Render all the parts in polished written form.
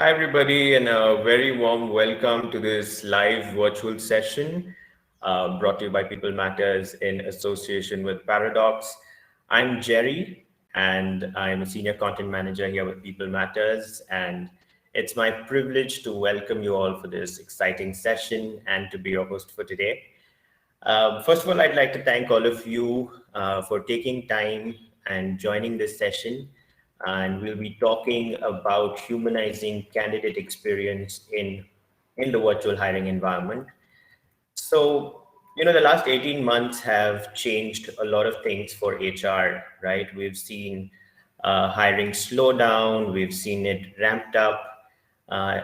Hi, everybody, and a very warm welcome to this live virtual session brought to you by People Matters in association with Paradox. I'm Jerry, and I'm a senior content manager here with People Matters. And it's my privilege to welcome you all for this exciting session and to be your host for today. First of all, I'd like to thank all of you for taking time and joining this session. And we'll be talking about humanizing candidate experience in the virtual hiring environment. So, the last 18 months have changed a lot of things for HR, right? We've seen hiring slow down, we've seen it ramped up. Uh,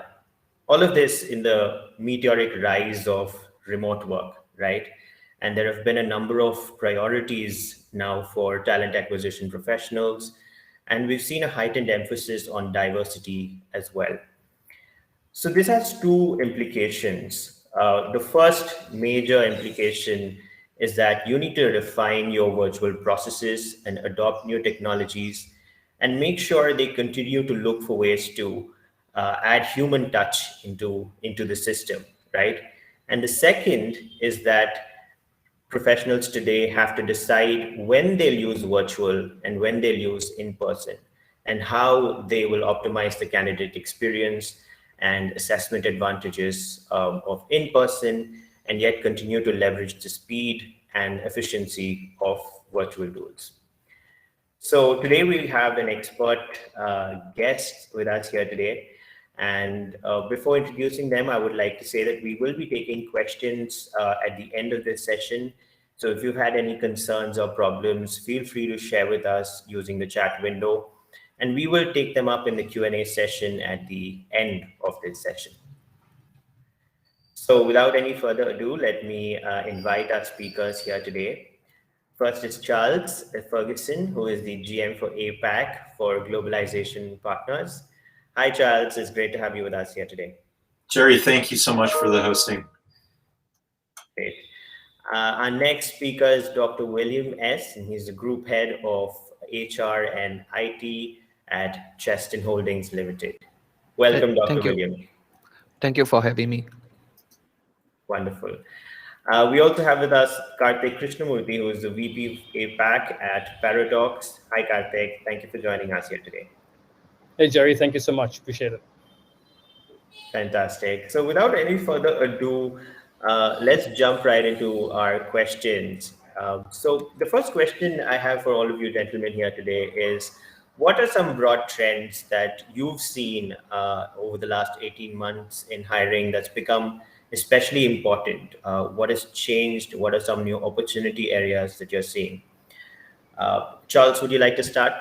all of this in the meteoric rise of remote work, right? And there have been a number of priorities now for talent acquisition professionals. And we've seen a heightened emphasis on diversity as well. So this has two implications. The first major implication is that you need to refine your virtual processes and adopt new technologies and make sure they continue to look for ways to add human touch into the system, right? And the second is that professionals today have to decide when they'll use virtual and when they'll use in person and how they will optimize the candidate experience and assessment advantages of in person and yet continue to leverage the speed and efficiency of virtual tools. So today we have an expert guest with us here today. And before introducing them, I would like to say that we will be taking questions at the end of this session. So if you've had any concerns or problems, feel free to share with us using the chat window, and we will take them up in the Q&A session at the end of this session. So without any further ado, let me invite our speakers here today. First is Charles Ferguson, who is the GM for APAC for Globalization Partners. Hi, Charles. It's great to have you with us here today. Jerry, thank you so much for the hosting. Great. Our next speaker is Dr. William S., and he's the Group Head of HR and IT at Cheston Holdings Limited. Welcome, Dr. William. Thank you for having me. Wonderful. We also have with us Karthik Krishnamurthy, who is the VP of APAC at Paradox. Hi, Karthik. Thank you for joining us here today. Hey, Jerry, thank you so much. Appreciate it. Fantastic. So without any further ado, let's jump right into our questions. So the first question I have for all of you gentlemen here today is, what are some broad trends that you've seen over the last 18 months in hiring that's become especially important? What has changed? What are some new opportunity areas that you're seeing? Charles, would you like to start?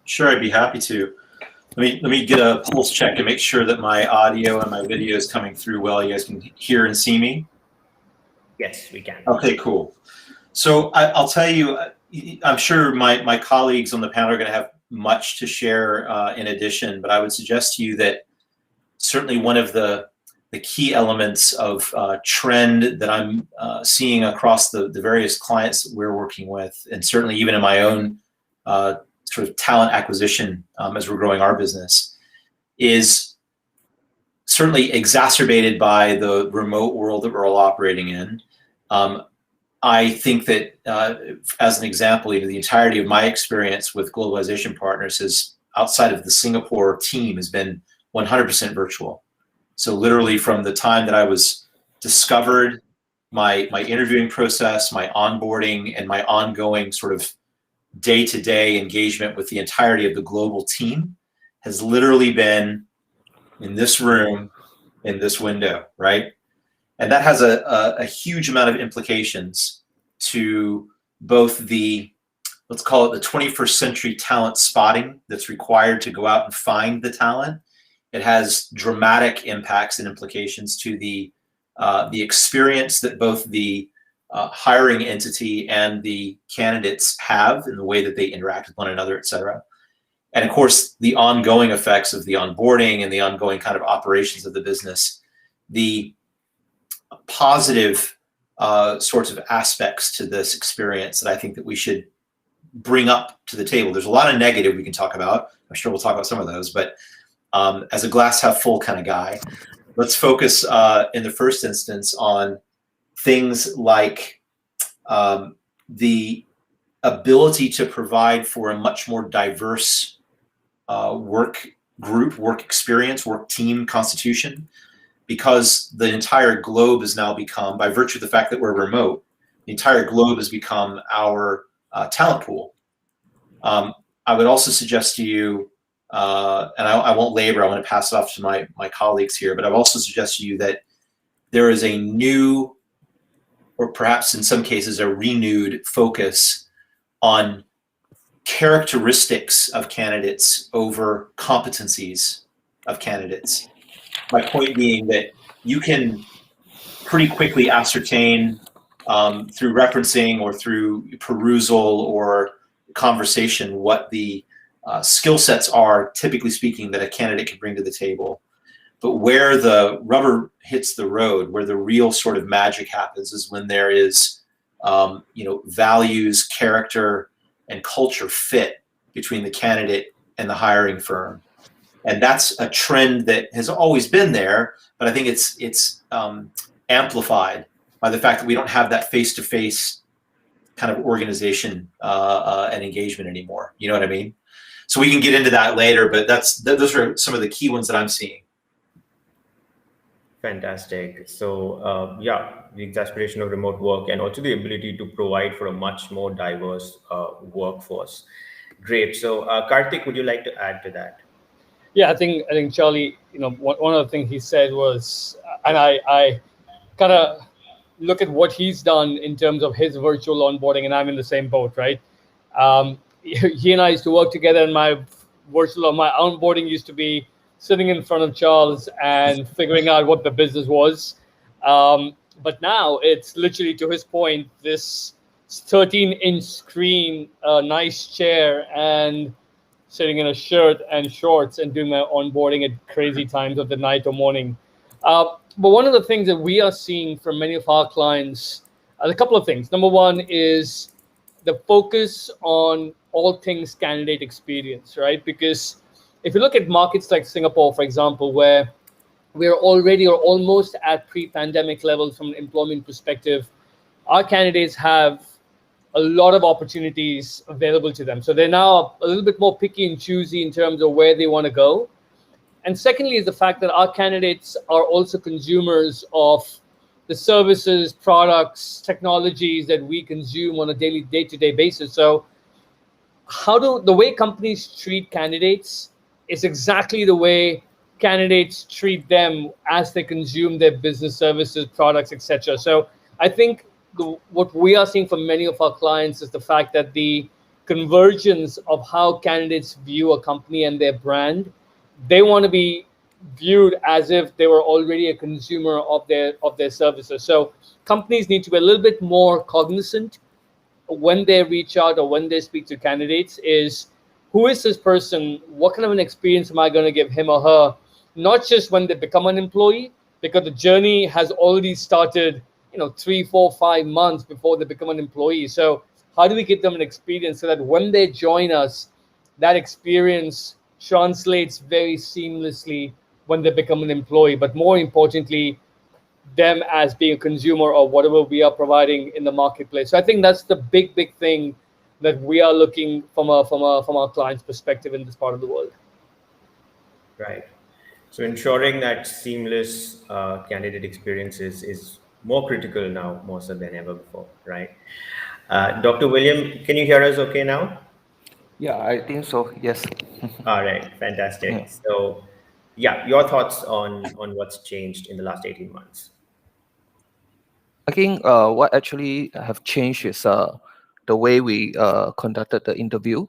Sure, I'd be happy to. Let me get a pulse check and make sure that my audio and my video is coming through well. You guys can hear and see me? Yes, we can. Okay, cool. So I'll tell you, I'm sure my colleagues on the panel are going to have much to share in addition, but I would suggest to you that certainly one of the key elements of trend that I'm seeing across the various clients that we're working with, and certainly even in my own sort of talent acquisition as we're growing our business, is certainly exacerbated by the remote world that we're all operating in. I think that, as an example, the entirety of my experience with Globalization Partners is outside of the Singapore team has been 100% virtual. So literally from the time that I was discovered, my interviewing process, my onboarding, and my ongoing sort of day-to-day engagement with the entirety of the global team has literally been in this room, in this window, right? And that has a huge amount of implications to both the, let's call it the 21st century talent spotting that's required to go out and find the talent. It has dramatic impacts and implications to the experience that both the hiring entity and the candidates have in the way that they interact with one another, et cetera. And of course, the ongoing effects of the onboarding and the ongoing kind of operations of the business, the positive sorts of aspects to this experience that I think that we should bring up to the table. There's a lot of negative we can talk about. I'm sure we'll talk about some of those, but as a glass half full kind of guy, let's focus in the first instance on things like the ability to provide for a much more diverse work group, work experience, work team constitution, because the entire globe has now become, by virtue of the fact that we're remote, the entire globe has become our talent pool. I would also suggest to you, and I won't labor, I want to pass it off to my colleagues here, but I would also suggest to you that there is a new, or perhaps in some cases a renewed focus on characteristics of candidates over competencies of candidates. My point being that you can pretty quickly ascertain through referencing or through perusal or conversation what the skill sets are, typically speaking, that a candidate can bring to the table. But where the rubber hits the road, where the real sort of magic happens, is when there is values, character, and culture fit between the candidate and the hiring firm. And that's a trend that has always been there, but I think it's amplified by the fact that we don't have that face-to-face kind of organization and engagement anymore. You know what I mean? So we can get into that later, but those are some of the key ones that I'm seeing. Fantastic. So yeah, the exasperation of remote work and also the ability to provide for a much more diverse workforce. Great. So Karthik, would you like to add to that? Yeah, I think Charlie, one of the things he said was, and I kind of look at what he's done in terms of his virtual onboarding, and I'm in the same boat, right? He and I used to work together, and my onboarding used to be sitting in front of Charles and figuring out what the business was. But now it's literally, to his point, this 13-inch screen, a nice chair, and sitting in a shirt and shorts and doing my onboarding at crazy times of the night or morning. But one of the things that we are seeing from many of our clients, a couple of things. Number one is the focus on all things candidate experience, right? Because if you look at markets like Singapore, for example, where we're already or almost at pre-pandemic levels from an employment perspective, our candidates have a lot of opportunities available to them. So they're now a little bit more picky and choosy in terms of where they want to go. And secondly is the fact that our candidates are also consumers of the services, products, technologies that we consume on a daily, day-to-day basis. So the way companies treat candidates is exactly the way candidates treat them as they consume their business services, products, etc. So I think what we are seeing from many of our clients is the fact that the convergence of how candidates view a company and their brand, they want to be viewed as if they were already a consumer of their services. So companies need to be a little bit more cognizant when they reach out or when they speak to candidates is, who is this person? What kind of an experience am I going to give him or her? Not just when they become an employee, because the journey has already started, 3, 4, 5 months before they become an employee. So how do we give them an experience so that when they join us, that experience translates very seamlessly when they become an employee, but more importantly, them as being a consumer of whatever we are providing in the marketplace. So I think that's the big thing that we are looking from our clients' perspective in this part of the world. Right. So ensuring that seamless candidate experience is more critical now, more so than ever before, right? Dr. William, can you hear us okay now? Yeah, I think so. Yes. All right, fantastic. Yeah. So, yeah, your thoughts on what's changed in the last 18 months? I think what actually have changed is the way we conducted the interview.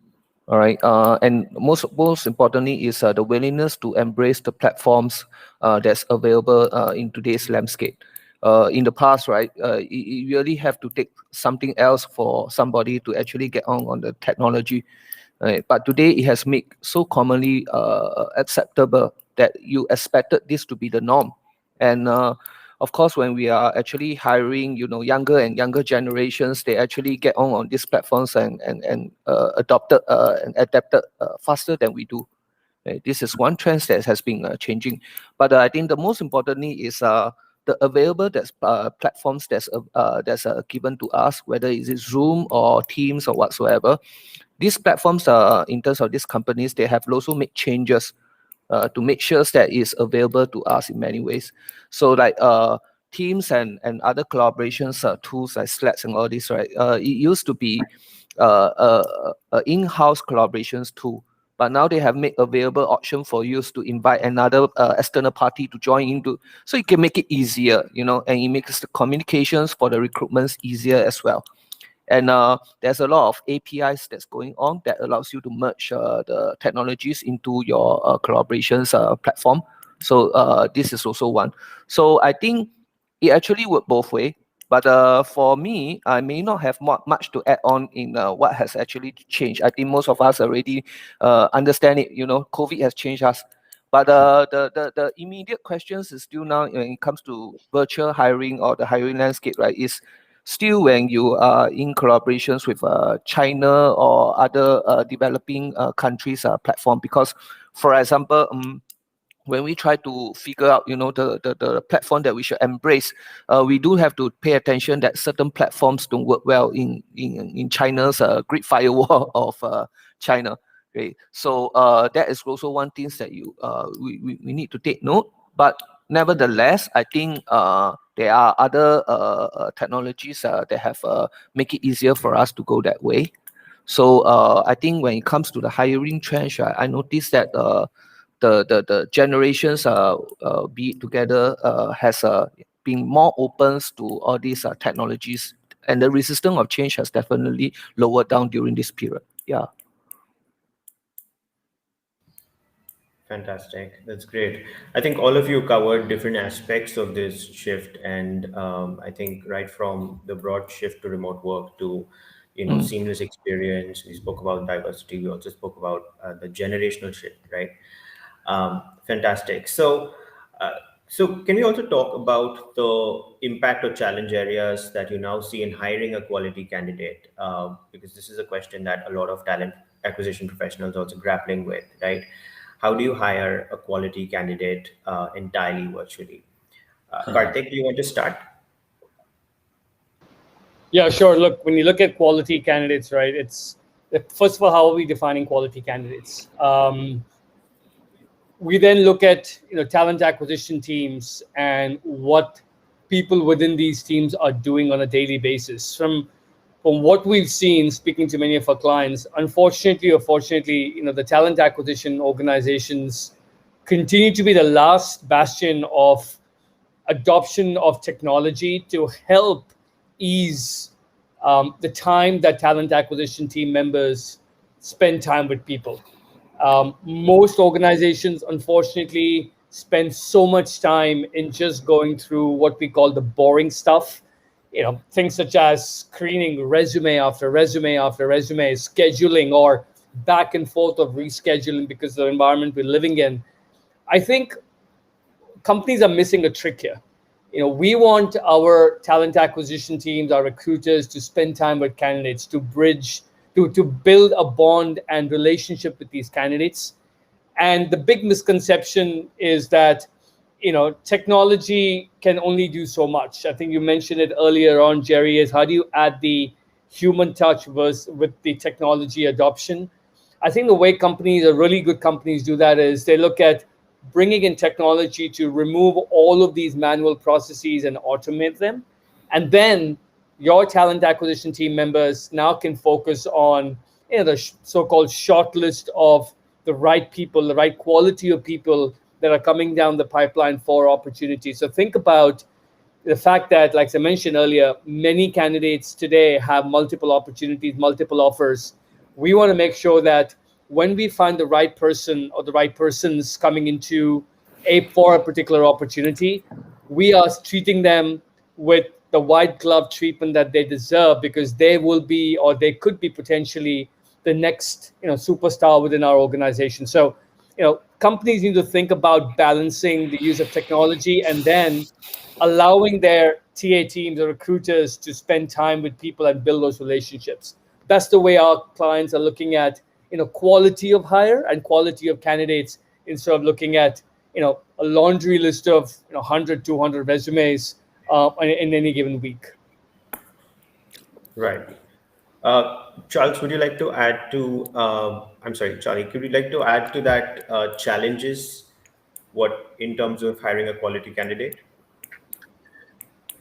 All right, and most importantly is the willingness to embrace the platforms that's available in today's landscape. In the past, right, you really have to take something else for somebody to actually get on the technology. Right? But today it has made so commonly acceptable that you expected this to be the norm. And of course, when we are actually hiring, younger and younger generations, they actually get on these platforms and adopted and adapted faster than we do. Right? This is one trend that has been changing. But I think the most importantly is the available platforms that's given to us, whether it is Zoom or Teams or whatsoever. These platforms, in terms of these companies, they have also made changes to make sure that it's available to us in many ways. So like Teams and other collaborations tools like Slack and all this, right? It used to be in-house collaborations tool, but now they have made available option for you to invite another external party to join into, so you can make it easier, and it makes the communications for the recruitments easier as well. And there's a lot of APIs that's going on that allows you to merge the technologies into your collaborations platform. So this is also one. So I think it actually works both ways. But for me, I may not have much to add on in what has actually changed. I think most of us already understand it. COVID has changed us. But the immediate questions is still now when it comes to virtual hiring or the hiring landscape, right? Is still when you are in collaborations with China or other developing countries platform. Because, for example, when we try to figure out, the platform that we should embrace, we do have to pay attention that certain platforms don't work well in China's Great Firewall of China. Okay, so that is also one thing that we need to take note. But nevertheless, I think there are other technologies that have make it easier for us to go that way. So I think when it comes to the hiring trend, I noticed that the generations be together has been more open to all these technologies, and the resistance of change has definitely lowered down during this period. Yeah. Fantastic. That's great. I think all of you covered different aspects of this shift, and I think right from the broad shift to remote work to, seamless experience. We spoke about diversity. We also spoke about the generational shift, right? Fantastic. So can we also talk about the impact or challenge areas that you now see in hiring a quality candidate? Because this is a question that a lot of talent acquisition professionals also grappling with, right? How do you hire a quality candidate entirely virtually? Karthik, do you want to start? Yeah, sure. Look, when you look at quality candidates, right, it's first of all, how are we defining quality candidates? We then look at talent acquisition teams and what people within these teams are doing on a daily basis. From what we've seen, speaking to many of our clients, unfortunately or fortunately, the talent acquisition organizations continue to be the last bastion of adoption of technology to help ease the time that talent acquisition team members spend time with people. Most organizations, unfortunately, spend so much time in just going through what we call the boring stuff. Things such as screening resume after resume after resume, scheduling, or back and forth of rescheduling because of the environment we're living in. I think companies are missing a trick here. We want our talent acquisition teams, our recruiters, to spend time with candidates, to bridge, to build a bond and relationship with these candidates. And the big misconception is that technology can only do so much. I think you mentioned it earlier on, Jerry, is how do you add the human touch with the technology adoption? I think the way companies, or really good companies, do that is they look at bringing in technology to remove all of these manual processes and automate them. And then your talent acquisition team members now can focus on the so-called short list of the right people, the right quality of people that are coming down the pipeline for opportunities. So think about the fact that, like I mentioned earlier, many candidates today have multiple opportunities, multiple offers. We want to make sure that when we find the right person or the right persons coming into for a particular opportunity, we are treating them with the white glove treatment that they deserve, because they will be, or they could be potentially, the next superstar within our organization. So companies need to think about balancing the use of technology and then allowing their TA teams or recruiters to spend time with people and build those relationships. That's the way our clients are looking at quality of hire and quality of candidates instead of looking at a laundry list of 100 200 resumes in any given week. Right. Charles, would you like to add to, I'm sorry, Charlie, could you like to add to that challenges, what in terms of hiring a quality candidate?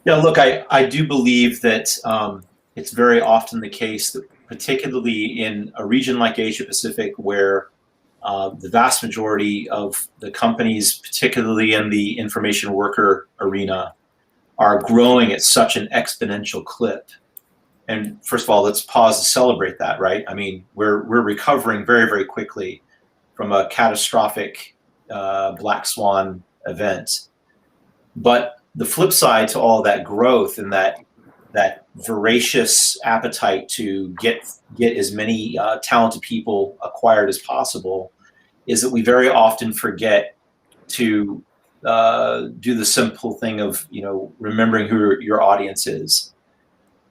Yeah, look, I do believe that it's very often the case that, particularly in a region like Asia Pacific, where the vast majority of the companies, particularly in the information worker arena, are growing at such an exponential clip. And first of all, let's pause to celebrate that, right? I mean, we're recovering very, very quickly from a catastrophic black swan event. But the flip side to all that growth and that voracious appetite to get as many talented people acquired as possible is that we very often forget to do the simple thing of remembering who your audience is.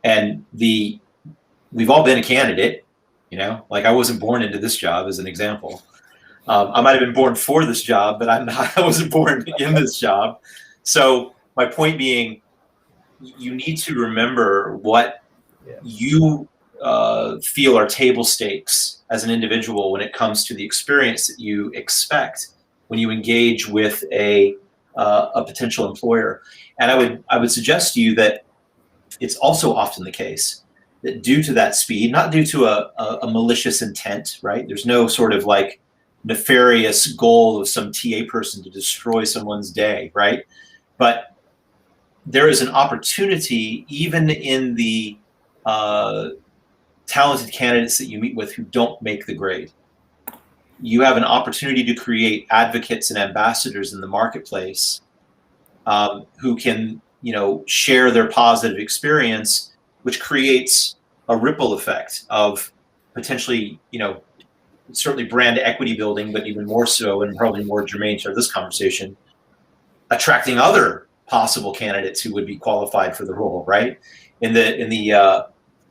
And we've all been a candidate, like I wasn't born into this job, as an example. I might have been born for this job, but I wasn't born in this job. So my point being, you need to remember what you feel are table stakes as an individual when it comes to the experience that you expect when you engage with a potential employer. And I would suggest to you that it's also often the case that due to that speed, not due to a malicious intent, right? There's no sort of like nefarious goal of some TA person to destroy someone's day, right? But there is an opportunity, even in the talented candidates that you meet with who don't make the grade. You have an opportunity to create advocates and ambassadors in the marketplace who can, share their positive experience, which creates a ripple effect of potentially, certainly brand equity building, but even more so, and probably more germane to this conversation, attracting other possible candidates who would be qualified for the role, right? In the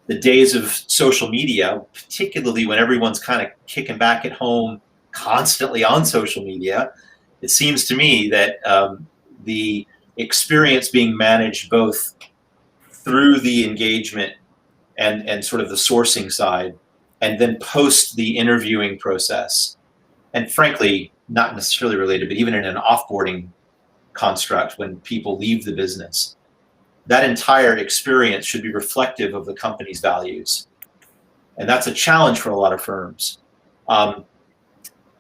days of social media, particularly when everyone's kind of kicking back at home constantly on social media, it seems to me that the experience being managed both through the engagement and sort of the sourcing side, and then post the interviewing process, and frankly, not necessarily related, but even in an offboarding construct when people leave the business, that entire experience should be reflective of the company's values. And that's a challenge for a lot of firms.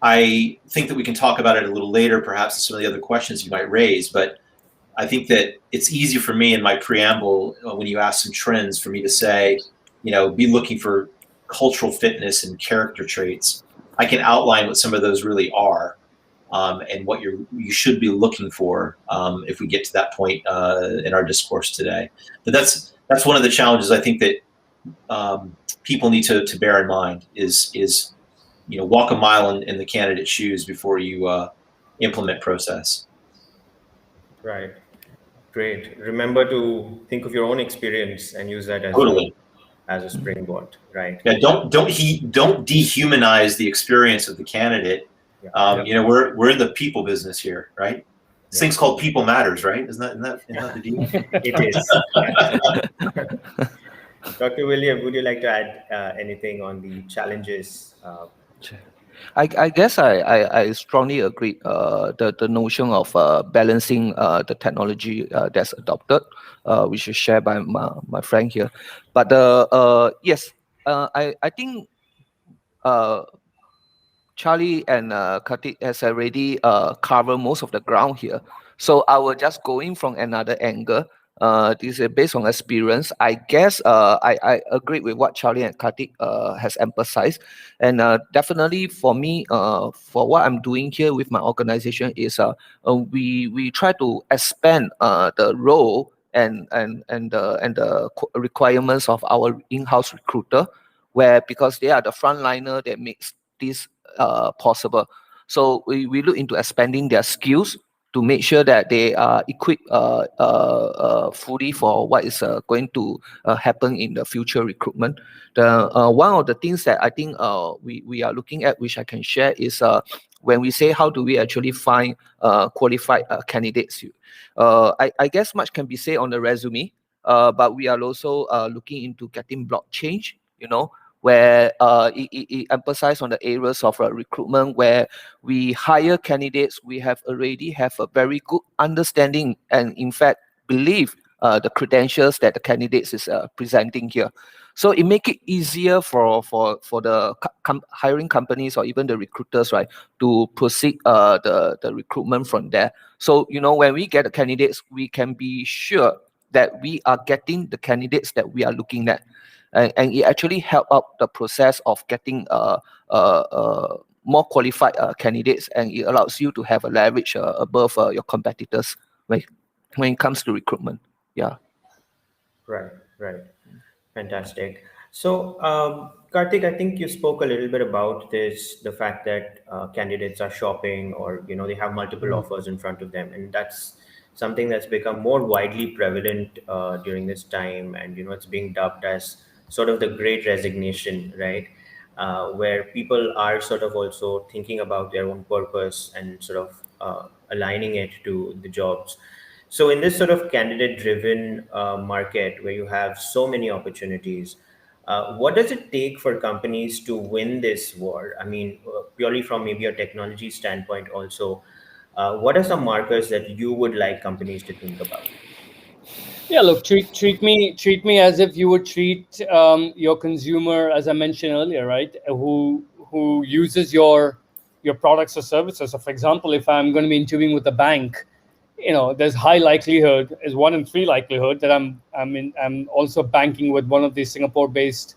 I think that we can talk about it a little later, perhaps, in some of the other questions you might raise, but I think that it's easy for me in my preamble, when you ask some trends, for me to say, be looking for cultural fitness and character traits. I can outline what some of those really are, and what you should be looking for if we get to that point in our discourse today. But that's one of the challenges I think that people need to bear in mind is walk a mile in the candidate's shoes before you implement process. Right. Great. Remember to think of your own experience and use that as a springboard. Right. Yeah. Don't dehumanize the experience of the candidate. Yeah. We're in the people business here, right? This thing's called People Matters, right? Isn't that the deal? It is. Dr. William, would you like to add anything on the challenges? I guess I strongly agree the notion of balancing the technology that's adopted, which is shared by my friend here. But yes, I think Charlie and Kartik has already covered most of the ground here. So I will just go in from another angle. This is based on experience. I guess I agree with what Charlie and Kartik has emphasized. And definitely for me, for what I'm doing here with my organization is we try to expand the role and the requirements of our in-house recruiter, where because they are the frontliner that makes this possible. So we look into expanding their skills to make sure that they are equipped fully for what is going to happen in the future recruitment. The one of the things that I think we are looking at, which I can share, is when we say how do we actually find qualified candidates. I guess much can be said on the resume, but we are also looking into getting blockchain, where it emphasizes on the areas of recruitment where we hire candidates, we already have a very good understanding and in fact believe the credentials that the candidates is presenting here. So it make it easier for the hiring companies or even the recruiters, right, to proceed the recruitment from there. So when we get the candidates, we can be sure that we are getting the candidates that we are looking at, and it actually help out the process of getting more qualified candidates, and it allows you to have a leverage above your competitors when it comes to recruitment. Yeah. Right, right. Fantastic. So, Karthik, I think you spoke a little bit about this, the fact that candidates are shopping, or they have multiple offers in front of them, and that's something that's become more widely prevalent during this time, and it's being dubbed as sort of the Great Resignation, right? Where people are sort of also thinking about their own purpose and sort of aligning it to the jobs. So, in this sort of candidate driven market where you have so many opportunities, what does it take for companies to win this war? I mean, purely from maybe a technology standpoint, also, what are some markers that you would like companies to think about? Yeah, look, treat me as if you would treat your consumer, as I mentioned earlier, right? Who uses your products or services. So, for example, if I'm going to be interviewing with a bank, there's high likelihood, is 1 in 3 likelihood that I'm also banking with one of these Singapore-based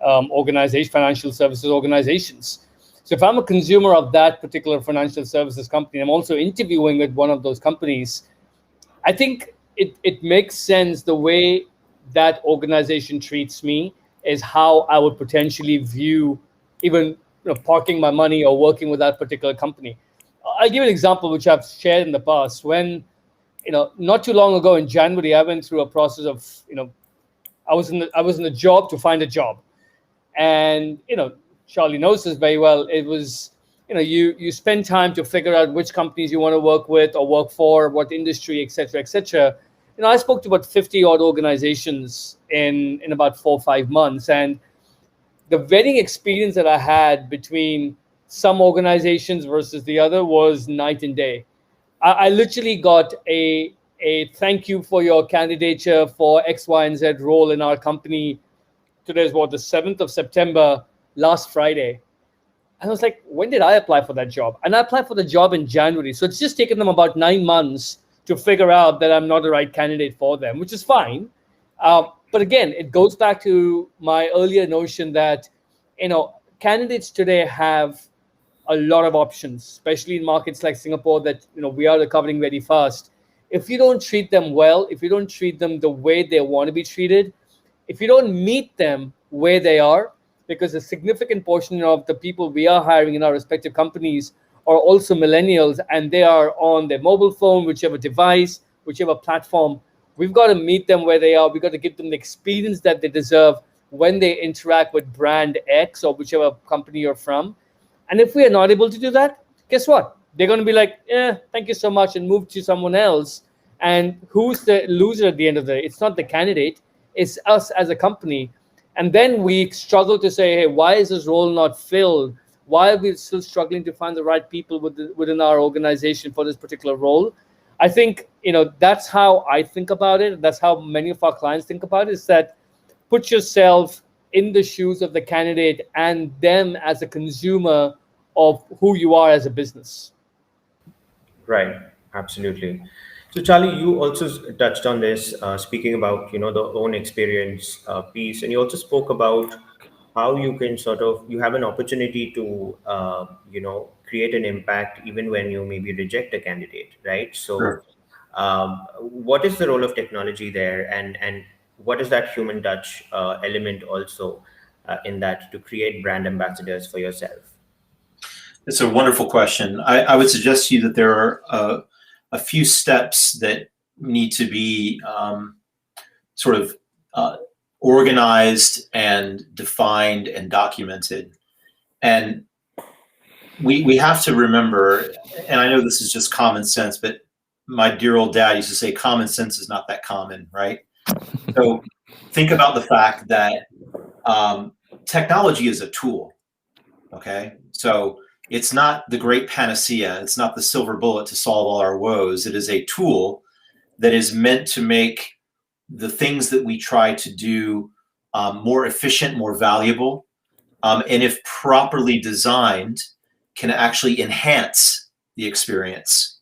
financial services organizations. So if I'm a consumer of that particular financial services company, I'm also interviewing with one of those companies. I think it makes sense the way that organization treats me is how I would potentially view even parking my money or working with that particular company. I'll give you an example which I've shared in the past. When not too long ago in January, I went through a process of I was in a job to find a job, and Charlie knows this very well. It was you spend time to figure out which companies you want to work with or work for, what industry, etc., etc. I spoke to about 50 odd organizations in about 4 or 5 months, and the vetting experience that I had between some organizations versus the other was night and day. I literally got a thank you for your candidature for X, Y, and Z role in our company. Today's what, the 7th of September, last Friday. And I was like, when did I apply for that job? And I applied for the job in January. So it's just taken them about 9 months to figure out that I'm not the right candidate for them, which is fine. But again, it goes back to my earlier notion that, candidates today have a lot of options, especially in markets like Singapore that we are recovering very fast. If you don't treat them well, if you don't treat them the way they want to be treated, if you don't meet them where they are, because a significant portion of the people we are hiring in our respective companies are also millennials, and they are on their mobile phone, whichever device, whichever platform. We've got to meet them where they are. We've got to give them the experience that they deserve when they interact with brand X or whichever company you're from. And if we are not able to do that, guess what? They're going to be like, thank you so much, and move to someone else. And who's the loser at the end of the day? It's not the candidate, it's us as a company. And then we struggle to say, hey, why is this role not filled? Why are we still struggling to find the right people within our organization for this particular role? I think, that's how I think about it. That's how many of our clients think about it, is that put yourself in the shoes of the candidate and them as a consumer of who you are as a business. Right, absolutely. So, Charlie, you also touched on this, speaking about the own experience piece, and you also spoke about how you can sort of you have an opportunity to create an impact even when you maybe reject a candidate, right? So, Sure. what is the role of technology there, and what is that human touch element also in that to create brand ambassadors for yourself? It's a wonderful question. I would suggest to you that there are a few steps that need to be sort of organized and defined and documented. And we have to remember, and I know this is just common sense, but my dear old dad used to say common sense is not that common, right? So think about the fact that technology is a tool, okay? So it's not the great panacea. It's not the silver bullet to solve all our woes. It is a tool that is meant to make the things that we try to do more efficient, more valuable, and if properly designed, can actually enhance the experience.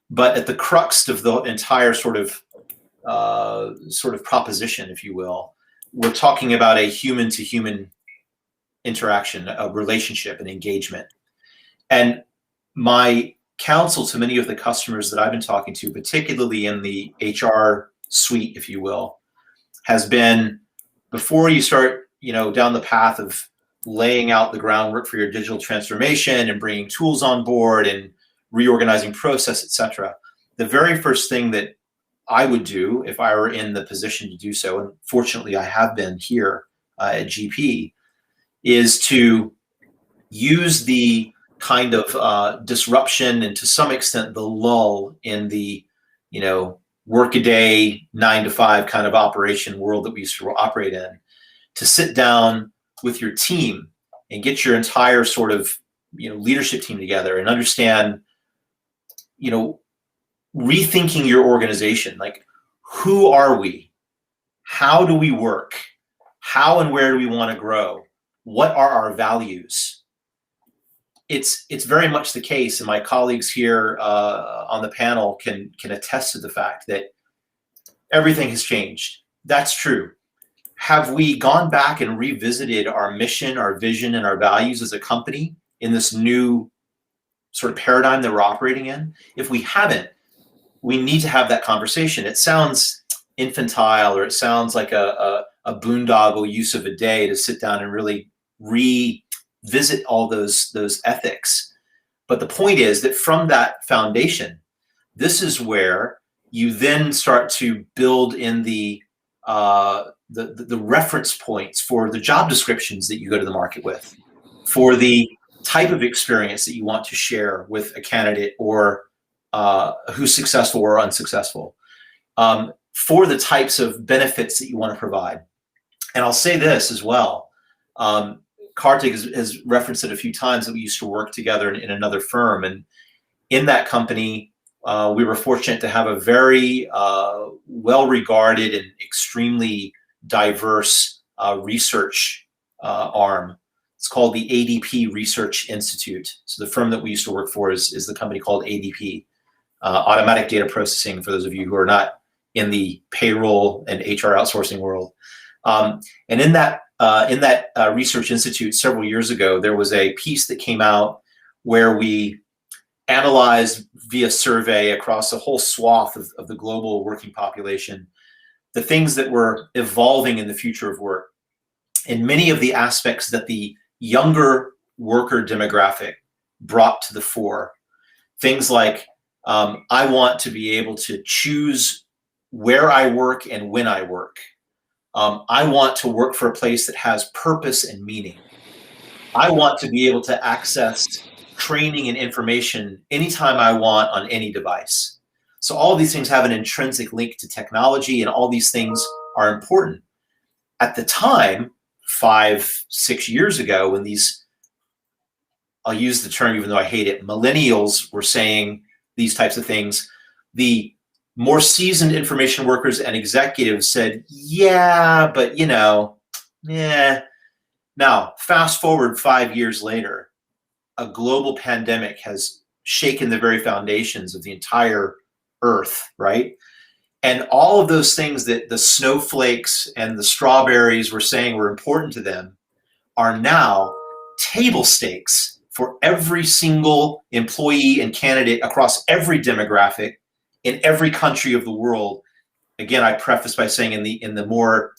But at the crux of the entire sort of proposition, if you will, we're talking about a human-to-human interaction, a relationship, an engagement. And my counsel to many of the customers that I've been talking to, particularly in the HR suite, if you will, has been, before you start, down the path of laying out the groundwork for your digital transformation and bringing tools on board and reorganizing process, etc., the very first thing that I would do if I were in the position to do so, and fortunately I have been here at GP, is to use the kind of disruption and to some extent the lull in the, workaday 9-to-5 kind of operation world that we used to operate in, to sit down with your team and get your entire sort of, leadership team together and understand, rethinking your organization. Like, who are we? How do we work? How and where do we want to grow? What are our values? It's very much the case, and my colleagues here on the panel can attest to the fact that everything has changed. That's true. Have we gone back and revisited our mission, our vision, and our values as a company in this new sort of paradigm that we're operating in? If we haven't, we need to have that conversation. It sounds infantile, or it sounds like a boondoggle use of a day to sit down and really revisit all those ethics. But the point is that from that foundation, this is where you then start to build in the reference points for the job descriptions that you go to the market with, for the type of experience that you want to share with a candidate or who's successful or unsuccessful, for the types of benefits that you want to provide. And I'll say this as well. Kartik has referenced it a few times that we used to work together in another firm. And in that company, we were fortunate to have a very well-regarded and extremely diverse research arm. It's called the ADP Research Institute. So the firm that we used to work for is the company called ADP, Automatic Data Processing, for those of you who are not in the payroll and HR outsourcing world. And in that research institute several years ago, there was a piece that came out where we analyzed via survey across a whole swath of the global working population, the things that were evolving in the future of work, and many of the aspects that the younger worker demographic brought to the fore. Things like, I want to be able to choose where I work and when I work. I want to work for a place that has purpose and meaning. I want to be able to access training and information anytime I want on any device. So all of these things have an intrinsic link to technology, and all these things are important. At the time, 5-6 years ago, when these, I'll use the term even though I hate it, millennials were saying these types of things, the more seasoned information workers and executives said, yeah, but yeah. Now, fast forward 5 years later, a global pandemic has shaken the very foundations of the entire earth, right? And all of those things that the snowflakes and the strawberries were saying were important to them are now table stakes for every single employee and candidate across every demographic in every country of the world. Again, I preface by saying in the more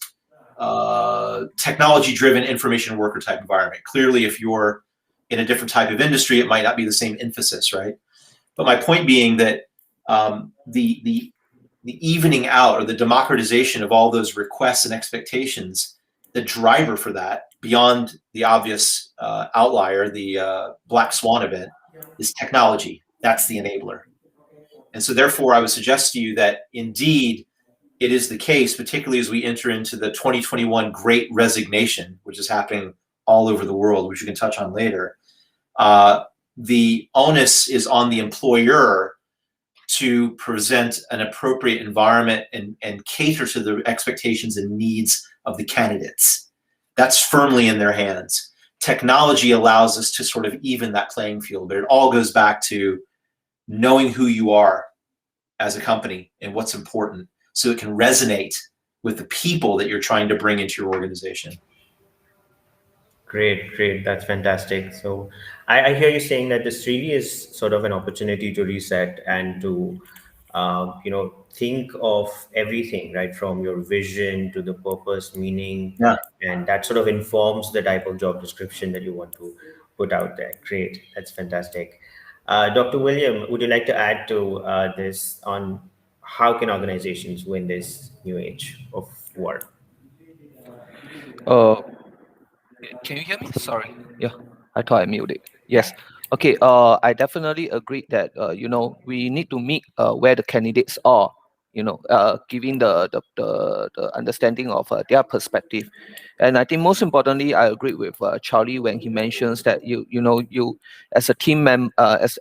technology-driven information worker type environment. Clearly, if you're in a different type of industry, it might not be the same emphasis, right? But my point being that the evening out or the democratization of all those requests and expectations, the driver for that, beyond the obvious outlier, the black swan event, is technology. That's the enabler. And so therefore, I would suggest to you that indeed it is the case, particularly as we enter into the 2021 Great Resignation, which is happening all over the world, which we can touch on later. The onus is on the employer to present an appropriate environment and cater to the expectations and needs of the candidates. That's firmly in their hands. Technology allows us to sort of even that playing field, but it all goes back to knowing who you are as a company and what's important so it can resonate with the people that you're trying to bring into your organization. Great, great. That's fantastic. So I hear you saying that this really is sort of an opportunity to reset and to, think of everything, right? From your vision to the purpose, meaning, Yeah. and that sort of informs the type of job description that you want to put out there. Great. That's fantastic. Dr. William, would you like to add to this on how can organizations win this new age of work? Uh, Can you hear me? Sorry. Yeah, I thought I muted. Yes. Okay. I definitely agree that we need to meet where the candidates are. Giving the understanding of their perspective, and I think most importantly, I agree with Charlie when he mentions that you as a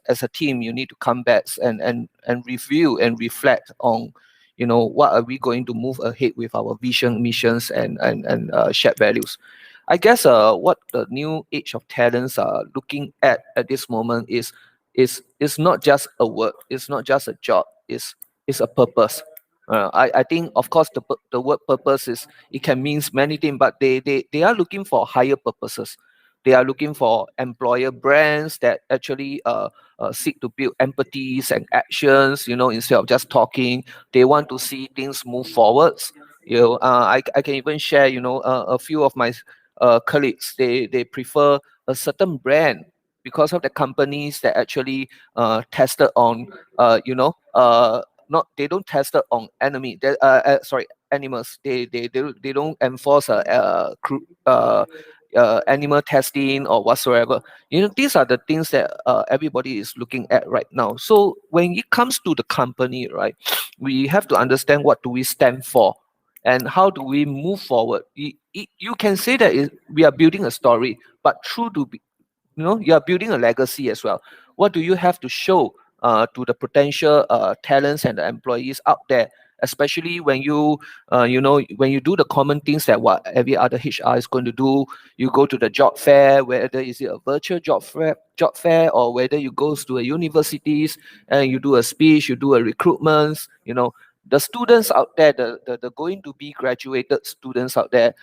as a team you need to come back and review and reflect on what are we going to move ahead with our vision, missions, and shared values. I guess what the new age of talents are looking at this moment is not just a work, it's not just a job, it's a purpose. I think of course the word purpose is it can means many things, but they are looking for higher purposes. They are looking for employer brands that actually seek to build empathies and actions. Instead of just talking, they want to see things move forwards. I can even share. A few of my colleagues they prefer a certain brand because of the companies that actually tested on not they don't test it on animals. They don't enforce animal testing or whatsoever. These are the things that everybody is looking at right now. So when it comes to the company, right, we have to understand what do we stand for and how do we move forward. You can say that we are building a story, but true to be, you are building a legacy as well. What do you have to show to the potential talents and the employees out there, especially when when you do the common things that what every other HR is going to do. You go to the job fair, whether is it a virtual job fair, or whether you go to a universities and you do a speech, you do a recruitment. The students out there, the going to be graduated students out there,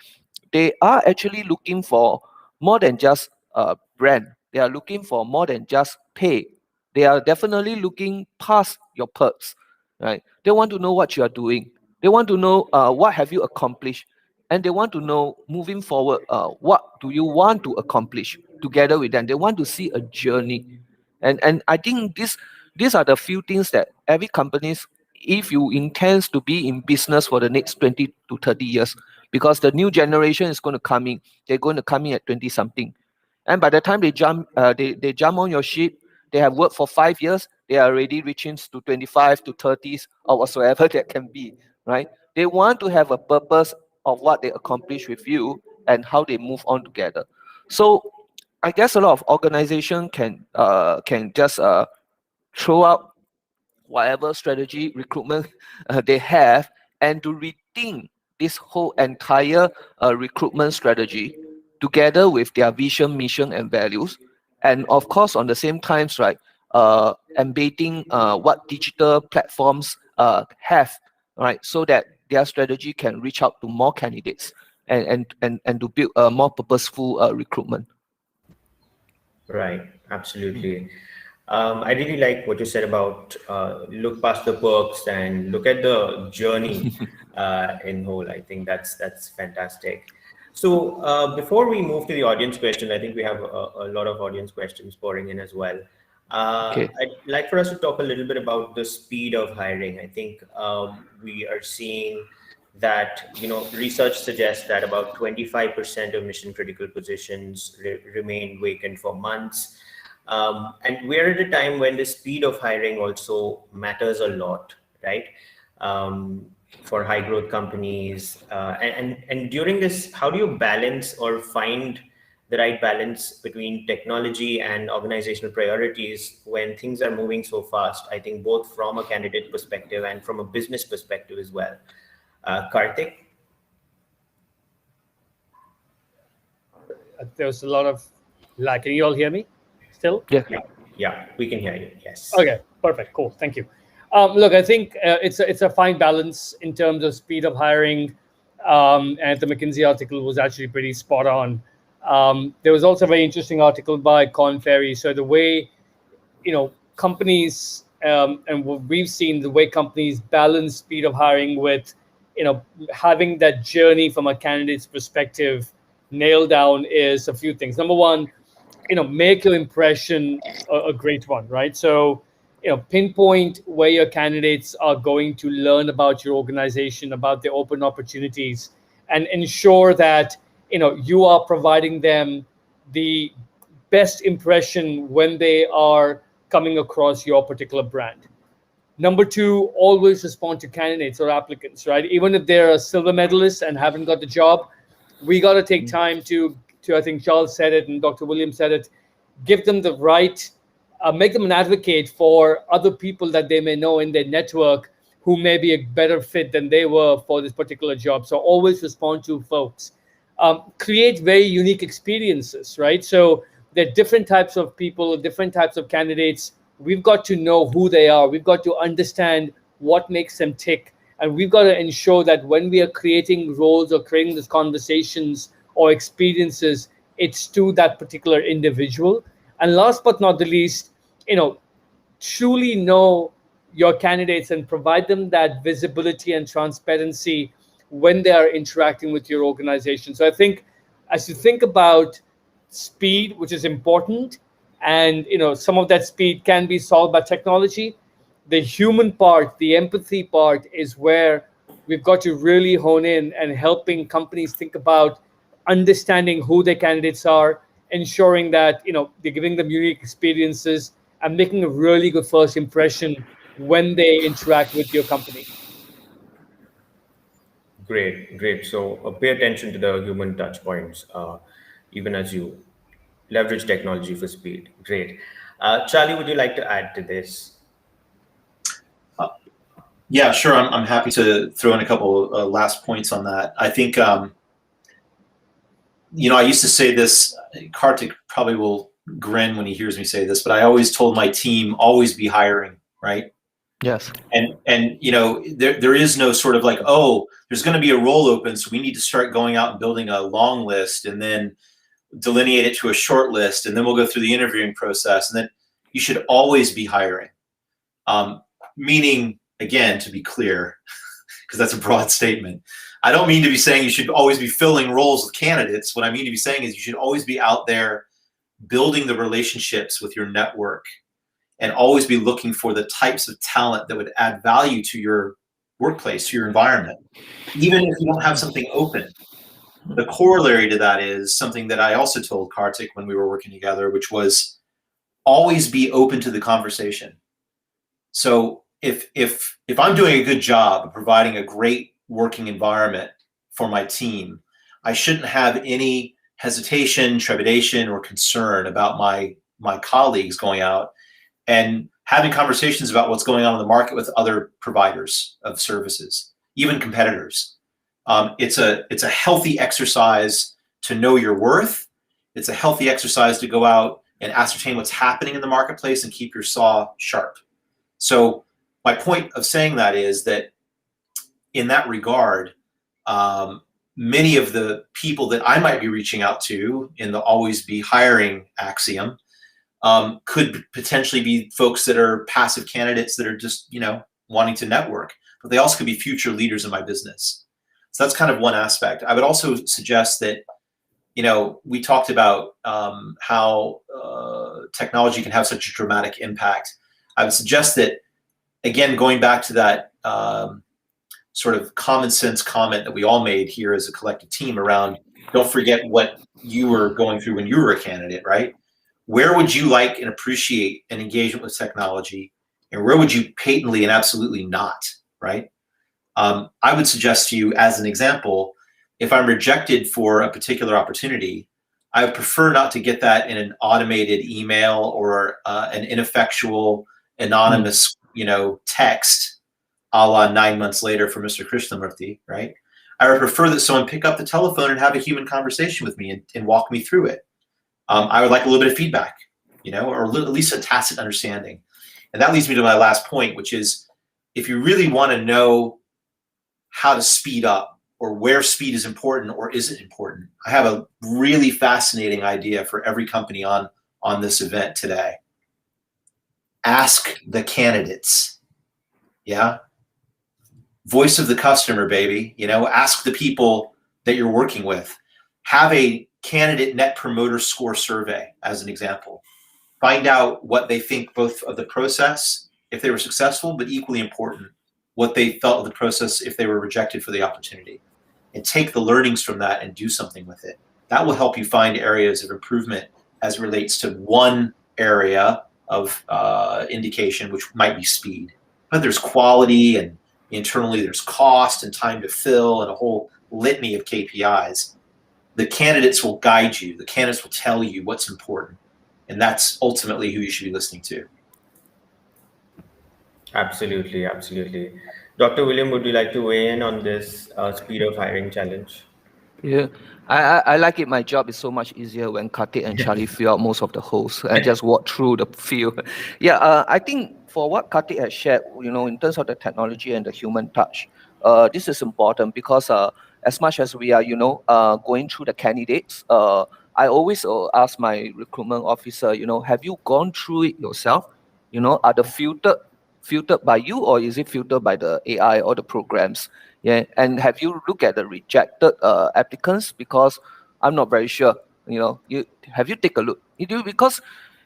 they are actually looking for more than just a brand. They are looking for more than just pay. They are definitely looking past your perks, right? They want to know what you are doing. They want to know what have you accomplished, and they want to know moving forward what do you want to accomplish together with them. They want to see a journey, and I think these are the few things that every companies, if you intend to be in business for the next 20 to 30 years, because the new generation is going to come in, they're going to come in at 20 something, and by the time they jump they jump on your ship, they have worked for 5 years, they are already reaching to 25 to 30s or whatsoever that can be, right? They want to have a purpose of what they accomplish with you and how they move on together. So I guess a lot of organization can just throw out whatever strategy recruitment they have, and to rethink this whole entire recruitment strategy together with their vision, mission, and values, and of course on the same times, right, embedding what digital platforms have, right, so that their strategy can reach out to more candidates and to build a more purposeful recruitment. Right, absolutely. I really like what you said about look past the perks and look at the journey in whole. I think that's fantastic. So before we move to the audience question, I think we have a lot of audience questions pouring in as well. Okay. I'd like for us to talk a little bit about the speed of hiring. I think we are seeing that, research suggests that about 25% of mission critical positions remain vacant for months. And we're at a time when the speed of hiring also matters a lot, right? For high growth companies. And during this, how do you balance or find the right balance between technology and organizational priorities when things are moving so fast? I think both from a candidate perspective and from a business perspective as well. Karthik? There's a lot of lag. Can you all hear me still? Yeah. Yeah, we can hear you. Yes. Okay, perfect, cool, thank you. Look, I think it's a fine balance in terms of speed of hiring, and the McKinsey article was actually pretty spot on. There was also a very interesting article by Corn Ferry. So the way companies, and what we've seen, the way companies balance speed of hiring with having that journey from a candidate's perspective nailed down is a few things. Number one, make your impression a great one, right? So pinpoint where your candidates are going to learn about your organization, about the open opportunities, and ensure that you are providing them the best impression when they are coming across your particular brand. Number two, always respond to candidates or applicants, right? Even if they're a silver medalist and haven't got the job, we got to take time to I think Charles said it and Dr. Williams said it, give them the right, make them an advocate for other people that they may know in their network who may be a better fit than they were for this particular job. So always respond to folks. Create very unique experiences, right? So there are different types of people, different types of candidates. We've got to know who they are. We've got to understand what makes them tick. And we've got to ensure that when we are creating roles or creating these conversations or experiences, it's to that particular individual. And last but not the least, truly know your candidates and provide them that visibility and transparency when they are interacting with your organization. So I think as you think about speed, which is important, and some of that speed can be solved by technology, the human part, the empathy part is where we've got to really hone in and helping companies think about understanding who their candidates are, ensuring that they're giving them unique experiences and making a really good first impression when they interact with your company. Great, great. So pay attention to the human touch points, even as you leverage technology for speed. Great. Charlie, would you like to add to this? Yeah, sure. I'm happy to throw in a couple last points on that. I think, I used to say this, Karthik probably will grin when he hears me say this, but I always told my team, always be hiring, right? Yes. And there is no sort of like, oh, there's going to be a role open, so we need to start going out and building a long list and then delineate it to a short list, and then we'll go through the interviewing process. And then you should always be hiring. Meaning, again, to be clear, because that's a broad statement, I don't mean to be saying you should always be filling roles with candidates. What I mean to be saying is you should always be out there building the relationships with your network and always be looking for the types of talent that would add value to your workplace, to your environment, even if you don't have something open. The corollary to that is something that I also told Karthik when we were working together, which was always be open to the conversation. So if I'm doing a good job of providing a great working environment for my team, I shouldn't have any hesitation, trepidation, or concern about my colleagues going out and having conversations about what's going on in the market with other providers of services, even competitors. It's a healthy exercise to know your worth. It's a healthy exercise to go out and ascertain what's happening in the marketplace and keep your saw sharp. So my point of saying that is that in that regard, many of the people that I might be reaching out to in the always be hiring axiom could potentially be folks that are passive candidates that are just, wanting to network, but they also could be future leaders in my business. So that's kind of one aspect. I would also suggest that we talked about how technology can have such a dramatic impact. I would suggest that, again, going back to that sort of common sense comment that we all made here as a collective team around, don't forget what you were going through when you were a candidate, right? Where would you like and appreciate an engagement with technology, and where would you patently and absolutely not, right? I would suggest to you, as an example, if I'm rejected for a particular opportunity, I would prefer not to get that in an automated email or an ineffectual, anonymous, text, a la 9 months later for Mr. Krishnamurti, right? I would prefer that someone pick up the telephone and have a human conversation with me and walk me through it. I would like a little bit of feedback, or at least a tacit understanding. And that leads me to my last point, which is, if you really want to know how to speed up or where speed is important or isn't important, I have a really fascinating idea for every company on this event today. Ask the candidates. Yeah. Voice of the customer, baby. Ask the people that you're working with. Have a candidate net promoter score survey as an example. Find out what they think both of the process, if they were successful, but equally important, what they felt of the process if they were rejected for the opportunity. And take the learnings from that and do something with it. That will help you find areas of improvement as it relates to one area of indication, which might be speed. But there's quality, and internally there's cost and time to fill and a whole litany of KPIs. The candidates will guide you. The candidates will tell you what's important. And that's ultimately who you should be listening to. Absolutely, absolutely. Dr. William, would you like to weigh in on this speed of hiring challenge? Yeah, I like it. My job is so much easier when Kartik and Charlie fill out most of the holes and just walk through the field. Yeah, I think for what Kartik has shared, in terms of the technology and the human touch, this is important because as much as we are, going through the candidates, I always ask my recruitment officer, have you gone through it yourself? Are the filtered by you, or is it filtered by the AI or the programs? Yeah, and have you looked at the rejected applicants? Because I'm not very sure. Have you take a look? You do, because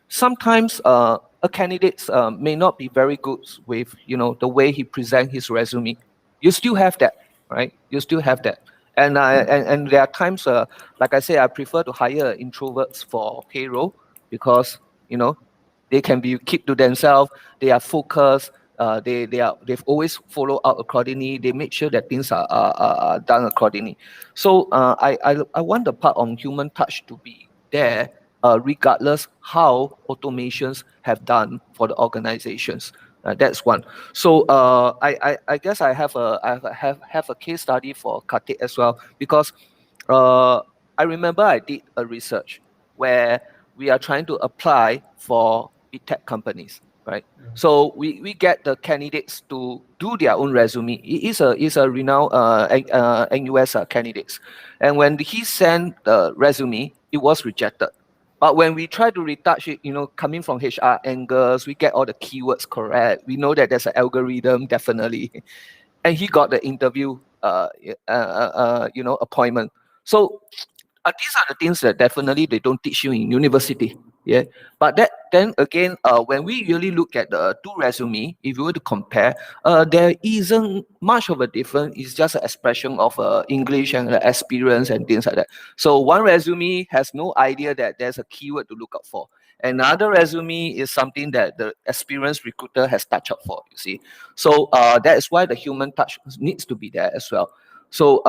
sometimes a candidate may not be very good with the way he present his resume. You still have that, right? You still have that, and there are times, like I say, I prefer to hire introverts for payroll because they can be keep to themselves. They are focused. They've always followed up accordingly. They make sure that things are done accordingly. So I want the part on human touch to be there, regardless how automations have done for the organizations. That's one. So I guess I have a case study for Kartik as well, because I remember I did a research where we are trying to apply for big tech companies, right? So we get the candidates to do their own resume. It is a renowned NUS candidates, and when he sent the resume, it was rejected. But when we try to retouch it, coming from HR angles, we get all the keywords correct. We know that there's an algorithm, definitely, and he got the interview, appointment. So these are the things that definitely they don't teach you in university. Yeah, but then again, when we really look at the two resume, if you were to compare, there isn't much of a difference. It's just an expression of English and experience and things like that. So one resume has no idea that there's a keyword to look out for. Another resume is something that the experienced recruiter has touched up for. You see, so that is why the human touch needs to be there as well. So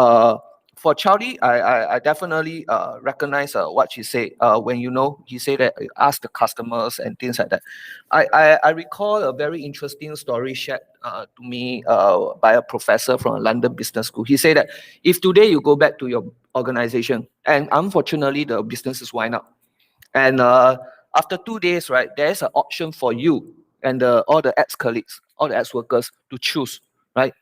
for Charlie, I definitely recognize what she said when he said that ask the customers and things like that. I recall a very interesting story shared to me by a professor from a London Business School. He said that if today you go back to your organization and unfortunately the business is wind up, and after 2 days, right, there's an option for you and all the ex-colleagues, all the ex-workers to choose, right?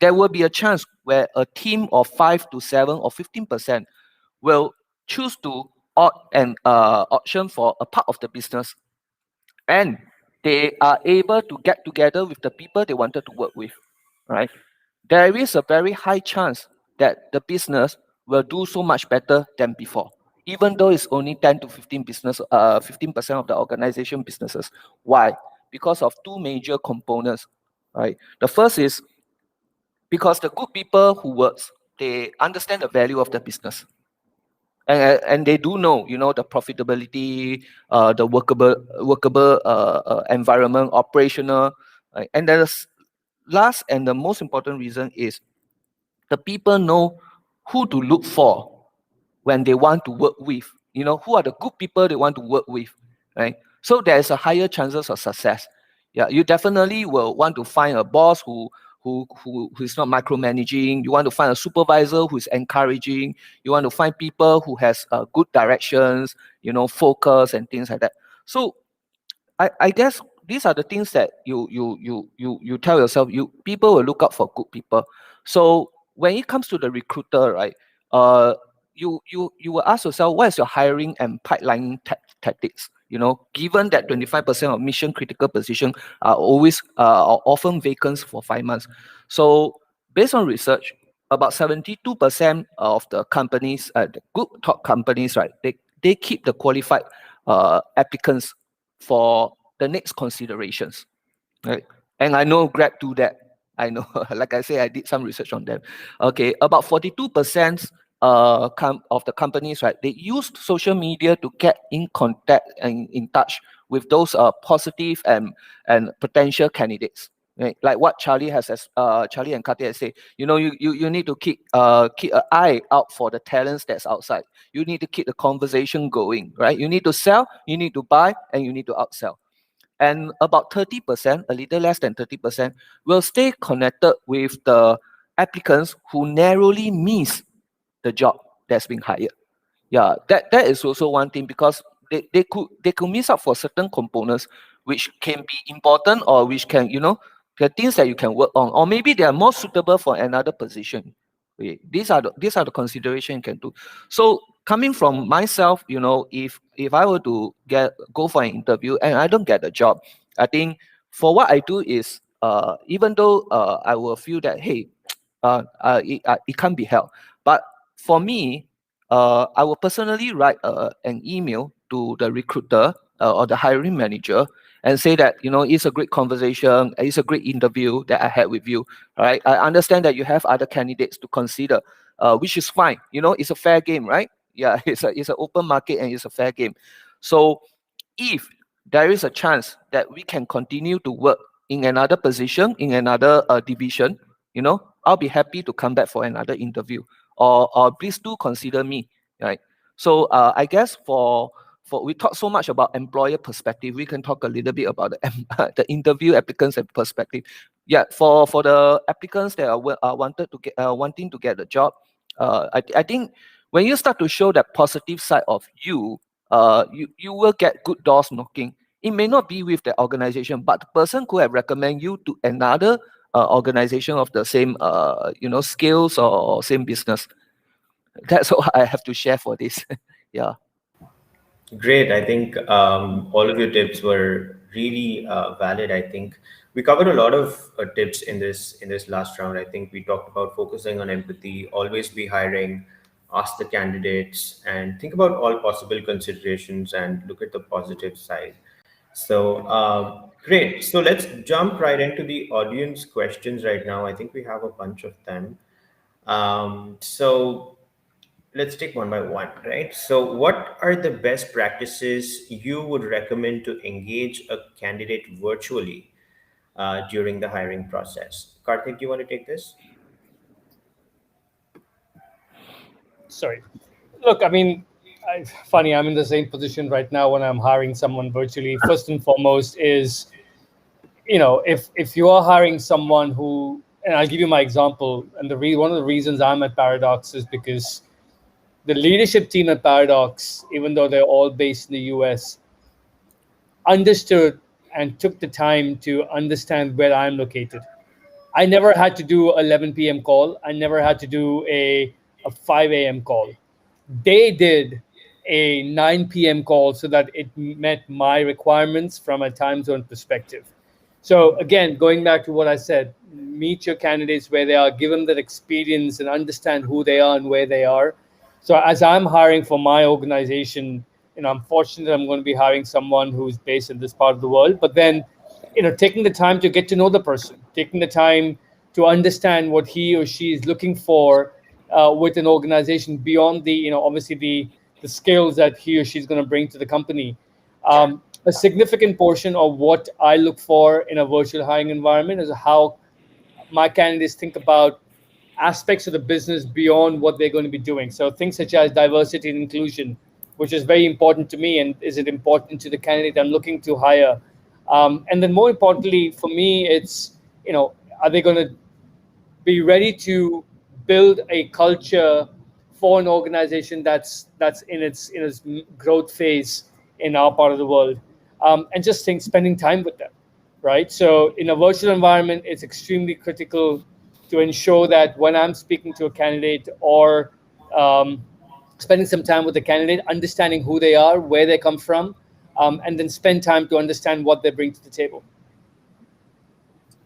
There will be a chance where a team of 5 to 7 or 15% will choose to opt an option for a part of the business, and they are able to get together with the people they wanted to work with, right? There is a very high chance that the business will do so much better than before, even though it's only 10 to 15% of the organization businesses. Why? Because of two major components, right? The first is because the good people who works, they understand the value of the business. And they do know, the profitability, the workable environment, operational. Right? And the last and the most important reason is the people know who to look for when they want to work with. Who are the good people they want to work with, right? So there's a higher chances of success. Yeah, you definitely will want to find a boss who is not micromanaging. You want to find a supervisor who is encouraging. You want to find people who has good directions, focus and things like that. So I guess these are the things that you tell yourself. People will look out for good people. So when it comes to the recruiter, right? You will ask yourself, what is your hiring and pipelining tactics? Given that 25% of mission critical positions are often vacant for 5 months. So based on research, about 72% of the companies, the good top companies, right? They keep the qualified applicants for the next considerations, right? And I know Grab do that. I know, like I say, I did some research on them. Okay, about 42% of the companies, right? They used social media to get in contact and in touch with those positive and potential candidates. Right? Like what Charlie and Kathy has said, you need to keep an eye out for the talents that's outside. You need to keep the conversation going, right? You need to sell, you need to buy, and you need to outsell. And about 30%, a little less than 30%, will stay connected with the applicants who narrowly miss the job that's been hired. Yeah, that is also one thing, because they could miss out for certain components which can be important, or which can, the things that you can work on, or maybe they are more suitable for another position. Okay, these are the consideration you can do. So coming from myself, if I were to go for an interview and I don't get a job, I think for what I do is, even though I will feel that, hey, it can't be helped, but for me, I will personally write an email to the recruiter or the hiring manager and say that, it's a great conversation, it's a great interview that I had with you. All right, I understand that you have other candidates to consider, which is fine. It's a fair game, right? Yeah, it's an open market and it's a fair game. So if there is a chance that we can continue to work in another position, in another division, I'll be happy to come back for another interview, or please do consider me, right? So I guess for we talk so much about employer perspective, we can talk a little bit about the interview applicants and perspective. Yeah, for the applicants that are wanting to get the job, I think when you start to show that positive side of you, you will get good doors knocking. It may not be with the organization, but the person could have recommend you to another organization of the same skills or same business. That's all I have to share for this. Yeah. Great. I think all of your tips were really valid. I think we covered a lot of tips in this last round. I think we talked about focusing on empathy, always be hiring, ask the candidates, and think about all possible considerations and look at the positive side. So great. So let's jump right into the audience questions right now. I think we have a bunch of them. So let's take one by one, right? So, what are the best practices you would recommend to engage a candidate virtually during the hiring process? Karthik, do you want to take this? Sorry. Look, I mean, funny, I'm in the same position right now when I'm hiring someone virtually. First and foremost is, if you are hiring someone who, and I'll give you my example, and one of the reasons I'm at Paradox is because the leadership team at Paradox, even though they're all based in the US, understood and took the time to understand where I'm located. I never had to do 11 p.m. call. I never had to do a 5 a.m. call. They did a 9 p.m. call so that it met my requirements from a time zone perspective. So again, going back to what I said, meet your candidates where they are, give them that experience and understand who they are and where they are. So as I'm hiring for my organization, I'm fortunate I'm going to be hiring someone who's based in this part of the world, but then, taking the time to get to know the person, taking the time to understand what he or she is looking for with an organization beyond obviously the skills that he or she's going to bring to the company. A significant portion of what I look for in a virtual hiring environment is how my candidates think about aspects of the business beyond what they're going to be doing. So things such as diversity and inclusion, which is very important to me, and is it important to the candidate I'm looking to hire? And then more importantly, for me, it's, are they going to be ready to build a culture for an organization that's in its growth phase in our part of the world, and just spending time with them, right? So in a virtual environment, it's extremely critical to ensure that when I'm speaking to a candidate or spending some time with the candidate, understanding who they are, where they come from, and then spend time to understand what they bring to the table.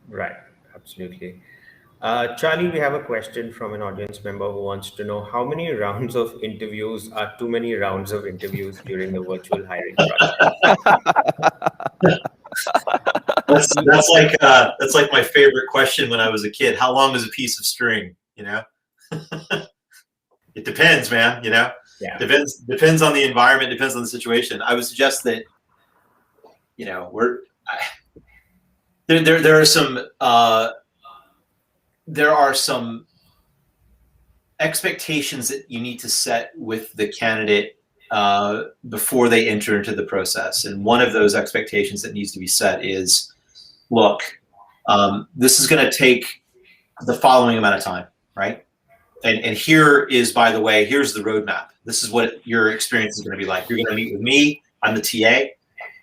Right, absolutely. Charlie, we have a question from an audience member who wants to know how many rounds of interviews are too many rounds of interviews during the virtual hiring process? That's like my favorite question when I was a kid. How long is a piece of string? It depends, man. Yeah. Depends on the environment, depends on the situation. I would suggest that there are some expectations that you need to set with the candidate before they enter into the process. And one of those expectations that needs to be set is, look, this is going to take the following amount of time, right? And here is, by the way, here's the roadmap. This is what your experience is going to be like. You're going to meet with me. I'm the TA, and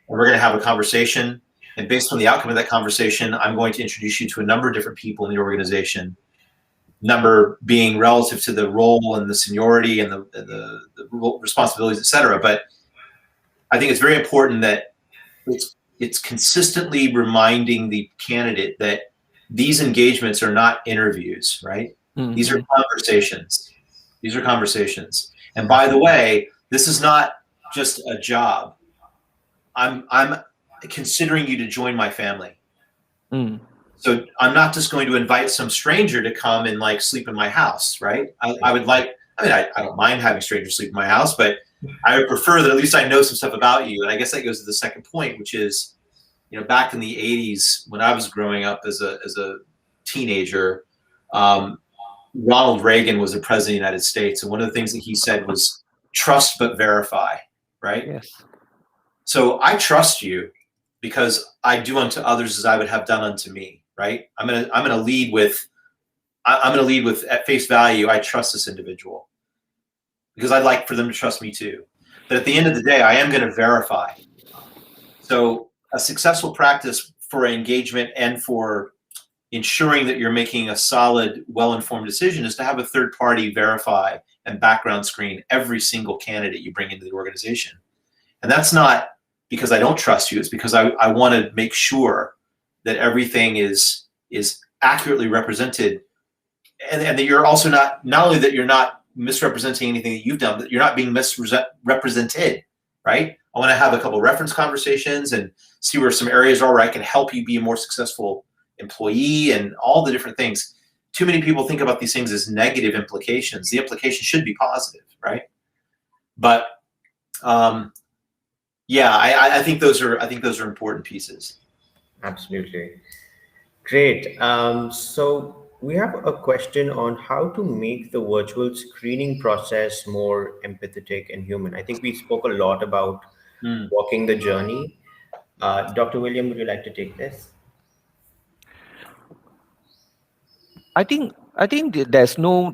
we're going to have a conversation. And based on the outcome of that conversation, I'm going to introduce you to a number of different people in the organization, number being relative to the role and the seniority and the responsibilities, et cetera. But I think it's very important that it's consistently reminding the candidate that these engagements are not interviews, right? Mm-hmm. These are conversations. These are conversations. And by the way, this is not just a job. I'm considering you to join my family. Mm. So I'm not just going to invite some stranger to come and like sleep in my house, right? I don't mind having strangers sleep in my house, but I would prefer that at least I know some stuff about you. And I guess that goes to the second point, which is, back in the 80s when I was growing up as a teenager, Ronald Reagan was the president of the United States. And one of the things that he said was trust but verify, right? Yes. So I trust you because I do unto others as I would have done unto me, right? I'm gonna lead with at face value, I trust this individual because I'd like for them to trust me too. But at the end of the day, I am gonna verify. So a successful practice for engagement and for ensuring that you're making a solid, well-informed decision is to have a third party verify and background screen every single candidate you bring into the organization. And that's not because I don't trust you, it's because I want to make sure that everything is accurately represented and that you're also not only that you're not misrepresenting anything that you've done, but you're not being misrepresented, right? I want to have a couple reference conversations and see where some areas are where I can help you be a more successful employee and all the different things. Too many people think about these things as negative implications. The implication should be positive, right? But I think those are important pieces. Absolutely. Great. So we have a question on how to make the virtual screening process more empathetic and human. I think we spoke a lot about walking the journey. Dr. William, would you like to take this? I think there's no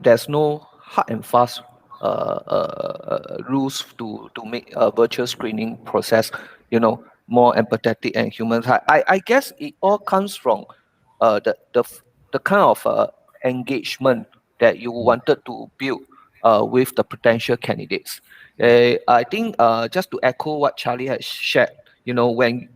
hard and fast rules to make a virtual screening process, more empathetic and human. I guess it all comes from the kind of engagement that you wanted to build with the potential candidates. I think just to echo what Charlie has shared, when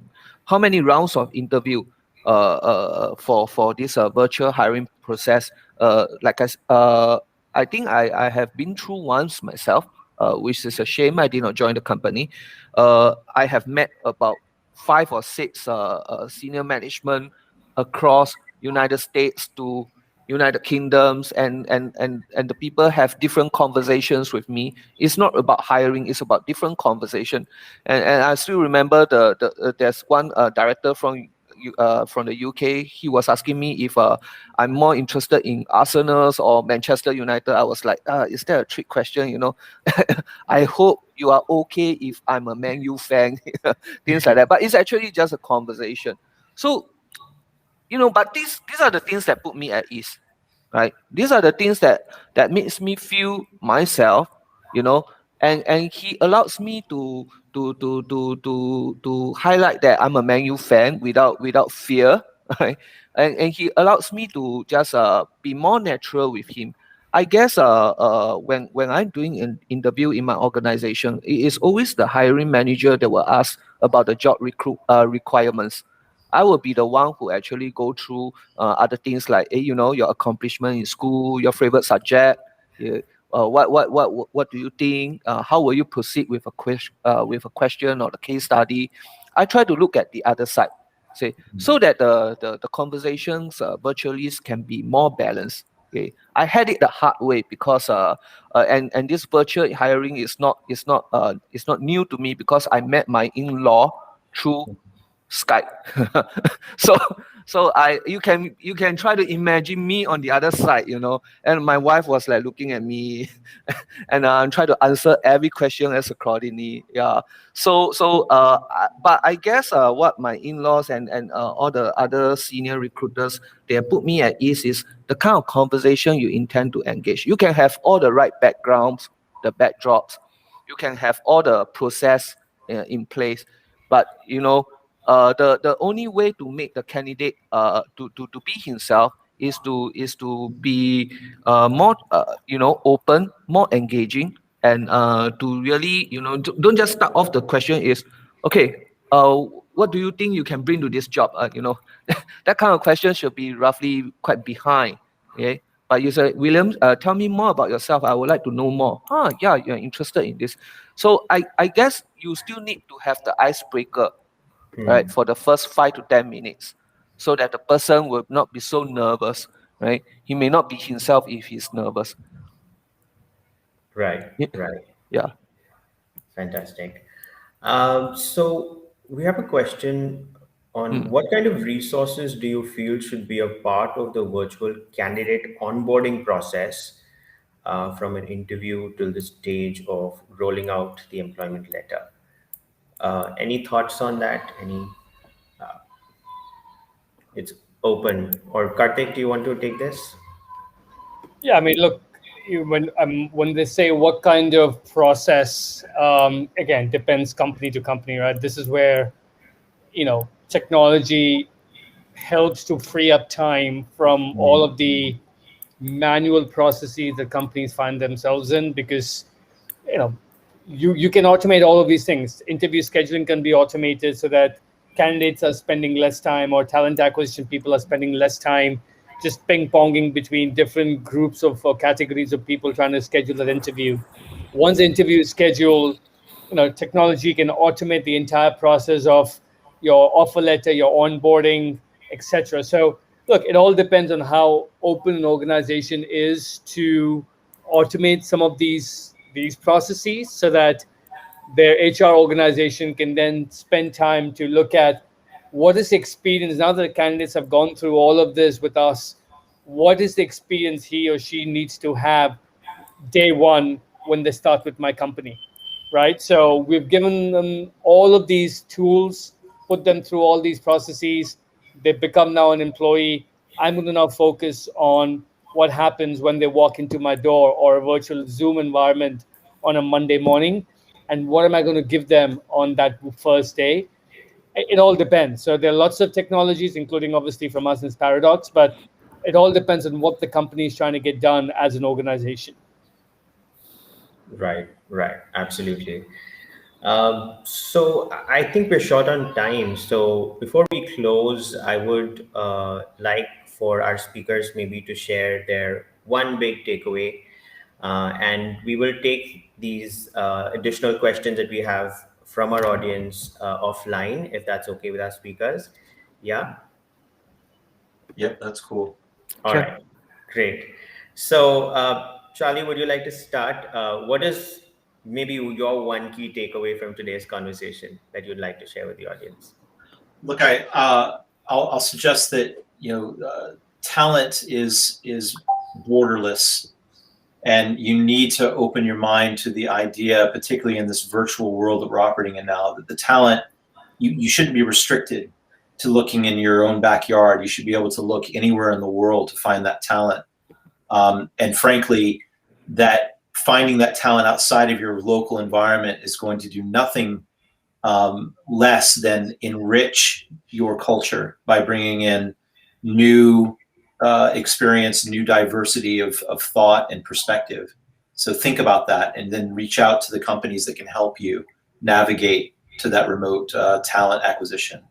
how many rounds of interview for this virtual hiring process. I think I have been through once myself, which is a shame I did not join the company. I have met about 5 or 6 senior management across United States to United Kingdoms, and the people have different conversations with me. It's not about hiring; it's about different conversation. And I still remember there's one director from the UK. He was asking me if I'm more interested in Arsenal's or Manchester United. I was like, is that a trick question? I hope you are okay if I'm a Man U fan, things like that. But it's actually just a conversation. So, but these are the things that put me at ease, right? These are the things that makes me feel myself, you know, and he allows me to highlight that I'm a Man U fan without fear, right? And he allows me to just be more natural with him. I guess when I'm doing an interview in my organization, it is always the hiring manager that will ask about the job requirements. I will be the one who actually go through other things like, your accomplishment in school, your favorite subject. Yeah, what do you think? How will you proceed with a question or the case study? I try to look at the other side, say, so that the conversations virtually can be more balanced. Okay, I had it the hard way because and this virtual hiring is not new to me because I met my in-law through Skype. so so you can try to imagine me on the other side, and my wife was like looking at me and I'm trying to answer every question as accordingly. Yeah. But I guess what my in-laws and all the other senior recruiters, they have put me at ease is the kind of conversation you intend to engage. You can have all the right backgrounds, the backdrops, you can have all the process in place, but the only way to make the candidate to be himself is to be more open, more engaging, and to really don't just start off the question is, okay, what do you think you can bring to this job, that kind of question should be roughly quite behind. Okay, but you say, William, tell me more about yourself, I would like to know more. Yeah, you're interested in this. So I guess you still need to have the icebreaker, right, for the first 5 to 10 minutes, so that the person will not be so nervous, right? He may not be himself if he's nervous. Right, Yeah. right. Yeah. Fantastic. So we have a question on Mm. what kind of resources do you feel should be a part of the virtual candidate onboarding process, from an interview till the stage of rolling out the employment letter? Any thoughts on that? It's open. Or Karthik, do you want to take this? Yeah, I mean, look, when they say what kind of process, again, depends company to company, right? This is where technology helps to free up time from all of the manual processes that companies find themselves in, because you know you can automate all of these things. Interview scheduling can be automated so that candidates are spending less time, or talent acquisition people are spending less time just ping ponging between different groups of or categories of people trying to schedule an interview. Once the interview is scheduled, technology can automate the entire process of your offer letter, your onboarding, etc. So look, it all depends on how open an organization is to automate some of these processes, so that their HR organization can then spend time to look at what is the experience now that candidates have gone through all of this with us. What is the experience he or she needs to have day one when they start with my company, right? So we've given them all of these tools, put them through all these processes. They become now an employee. I'm going to now focus on what happens when they walk into my door or a virtual Zoom environment on a Monday morning, and what am I going to give them on that first day. It all depends. So there are lots of technologies, including obviously from us as Paradox, but it all depends on what the company is trying to get done as an organization. Right, right. Absolutely. So I think we're short on time. So before we close, I would like for our speakers maybe to share their one big takeaway, and we will take these additional questions that we have from our audience offline, if that's okay with our speakers. Yeah. Yep, that's cool. All Sure. right. Great. So, Charlie, would you like to start? What is maybe your one key takeaway from today's conversation that you'd like to share with the audience? Look, I'll suggest that talent is borderless, and you need to open your mind to the idea, particularly in this virtual world that we're operating in now, that the talent you shouldn't be restricted to looking in your own backyard. You should be able to look anywhere in the world to find that talent. And frankly, that finding that talent outside of your local environment is going to do nothing less than enrich your culture by bringing in new experience, new diversity of thought and perspective. So think about that, and then reach out to the companies that can help you navigate to that remote talent acquisition.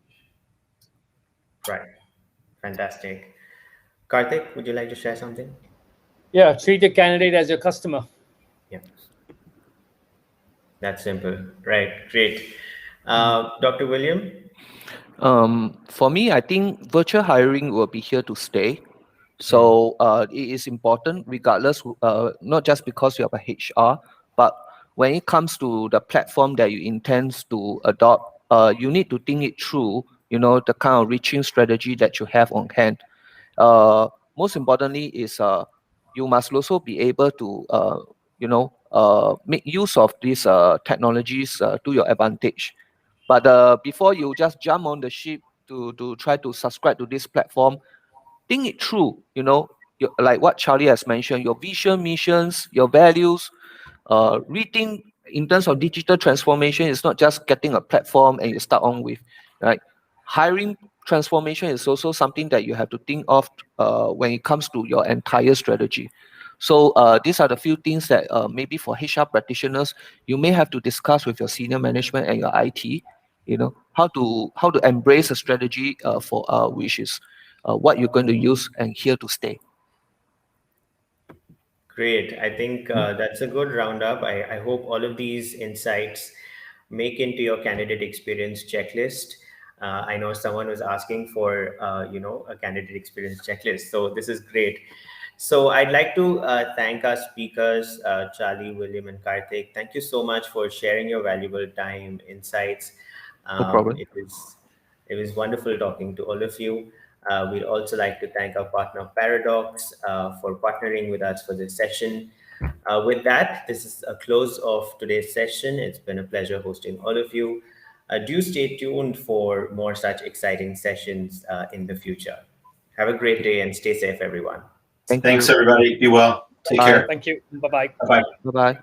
Right. Fantastic. Karthik, would you like to share something? Yeah, treat a candidate as your customer. Yeah. That's simple. Right. Great. Dr. William? For me, I think virtual hiring will be here to stay. So it is important, regardless, not just because you have a HR, but when it comes to the platform that you intend to adopt, you need to think it through. The kind of reaching strategy that you have on hand. Most importantly is you must also be able to make use of these technologies to your advantage. But before you just jump on the ship to try to subscribe to this platform, think it through. Like what Charlie has mentioned, your vision, missions, your values. Rethink in terms of digital transformation is not just getting a platform and you start on with, right? Hiring transformation is also something that you have to think of when it comes to your entire strategy. So these are the few things that maybe for HR practitioners you may have to discuss with your senior management and your IT. How to embrace a strategy for which is what you're going to use and here to stay. Great. I think that's a good roundup. I hope all of these insights make into your candidate experience checklist. I know someone was asking for, a candidate experience checklist. So this is great. So I'd like to thank our speakers, Charlie, William, and Karthik. Thank you so much for sharing your valuable time, insights. No problem. It was wonderful talking to all of you. We'd also like to thank our partner Paradox for partnering with us for this session. With that, this is a close of today's session. It's been a pleasure hosting all of you. Do stay tuned for more such exciting sessions in the future. Have a great day and stay safe, everyone. Thank Thanks, you. everybody. Be well. Take Bye. care. Thank you. Bye bye. Bye-bye. Bye bye.